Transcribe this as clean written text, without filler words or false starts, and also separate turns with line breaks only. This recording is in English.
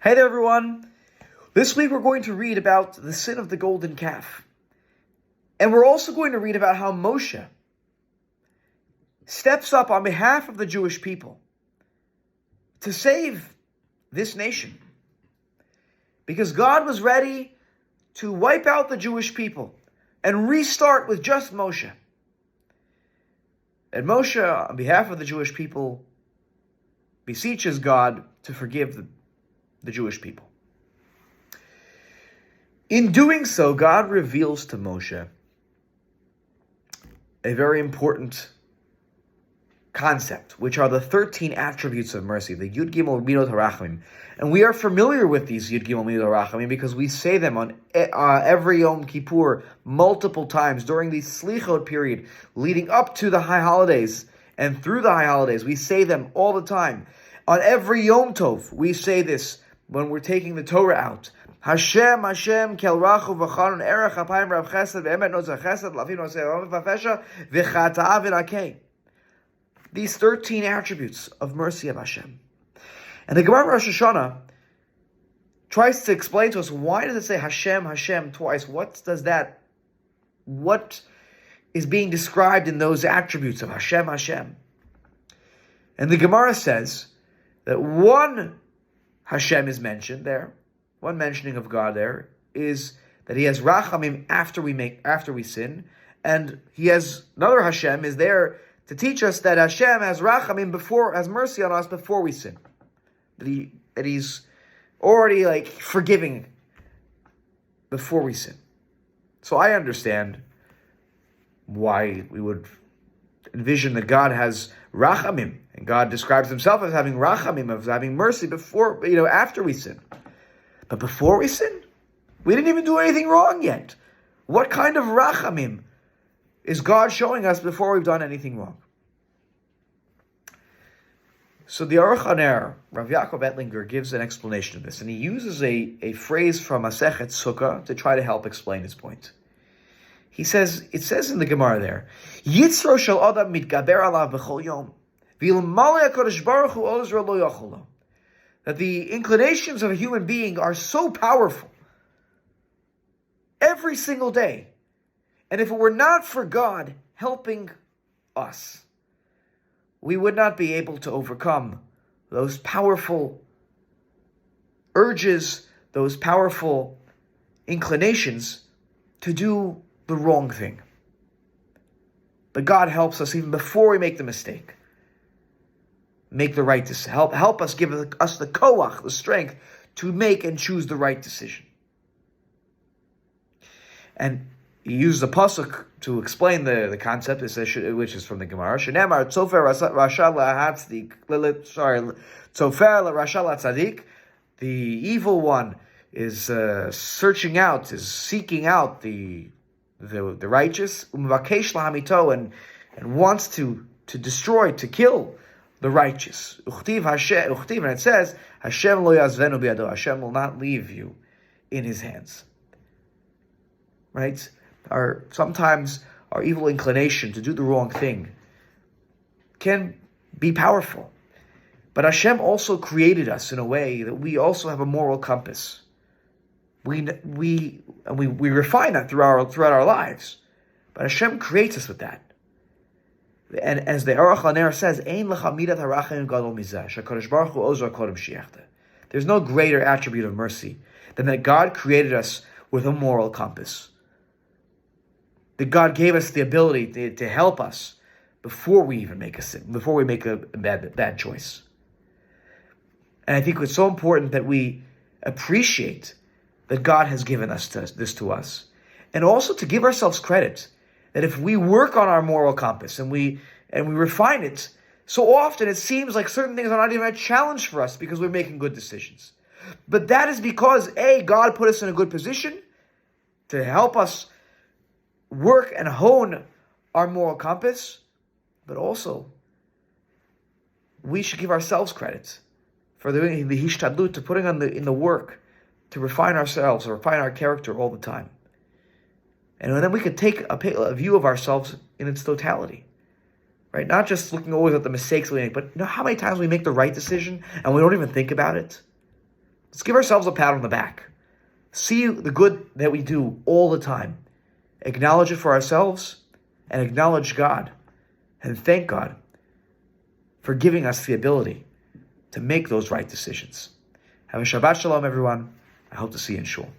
Hey there, everyone. This week we're going to read about the sin of the golden calf. And we're also going to read about how Moshe steps up on behalf of the Jewish people to save this nation. Because God was ready to wipe out the Jewish people and restart with just Moshe. And Moshe, on behalf of the Jewish people, beseeches God to forgive the Jewish people. In doing so, God reveals to Moshe a very important concept, which are the 13 attributes of mercy, the Yud Gimel Midot HaRachamim. And we are familiar with these Yud Gimel Midot HaRachamim because we say them on every Yom Kippur multiple times during the Slichot period leading up to the high holidays and through the high holidays. We say them all the time. On every Yom Tov, we say this when we're taking the Torah out. Hashem, Hashem, kel rachu v'chanun erech apayim rav chesed v'emet nozah chesed lavim noseh v'fesha v'chata'a v'nakeh. These 13 attributes of mercy of Hashem. And the Gemara Rosh Hashanah tries to explain to us, why does it say Hashem, Hashem twice? What is being described in those attributes of Hashem, Hashem? And the Gemara says that one Hashem is mentioned there. One mentioning of God there is that He has Rachamim after we sin, and He has another Hashem is there to teach us that Hashem has Rachamim has mercy on us before we sin. That He's already forgiving before we sin. So I understand why we would envision that God has Rachamim, and God describes Himself as having Rachamim, of having mercy after we sin. But before we sin, we didn't even do anything wrong yet. What kind of Rachamim is God showing us before we've done anything wrong? So the Aruch HaNer, Rav Yaakov Ettlinger, gives an explanation of this, and he uses a phrase from Masechet Sukkah to try to help explain his point. It says in the Gemara there, Yitzro shel Adam mitgaber alav b'chol yom, v'ilmale HaKadosh Baruch Hu ozro lo yachol lo. That the inclinations of a human being are so powerful every single day. And if it were not for God helping us, we would not be able to overcome those powerful urges, those powerful inclinations to do the wrong thing. But God helps us even before we make the mistake. Make the right decision. Help us, give us the koach, the strength to make and choose the right decision. And he used the pasuk to explain the concept, which is from the Gemara. Shenemar tzofer rasha latzadik. The evil one is searching out, is seeking out the righteous, umvakesh lahamito, and wants to destroy, to kill the righteous. Uchtiv, and it says, Hashem lo yazvenu biyado. Hashem will not leave you in His hands. Right? Sometimes our evil inclination to do the wrong thing can be powerful. But Hashem also created us in a way that we also have a moral compass. We refine that throughout our lives. But Hashem creates us with that. And as the Aruch HaNer says, Ein lecha midat harachamim gadol mizeh, sheHaKadosh Baruch Hu ozar kodem shiachta. There's no greater attribute of mercy than that God created us with a moral compass. That God gave us the ability to help us before we even make a sin, before we make a bad choice. And I think it's so important that we appreciate that God has given us this to us, and also to give ourselves credit that if we work on our moral compass and we refine it, so often it seems like certain things are not even a challenge for us because we're making good decisions. But that is because God put us in a good position to help us work and hone our moral compass, but also we should give ourselves credit for doing the hishtadlut, to putting in the work to refine ourselves, or refine our character all the time. And then we could take a view of ourselves in its totality, right? Not just looking always at the mistakes we make, but how many times we make the right decision and we don't even think about it. Let's give ourselves a pat on the back. See the good that we do all the time. Acknowledge it for ourselves and acknowledge God and thank God for giving us the ability to make those right decisions. Have a Shabbat Shalom, everyone. I hope to see you in Shul.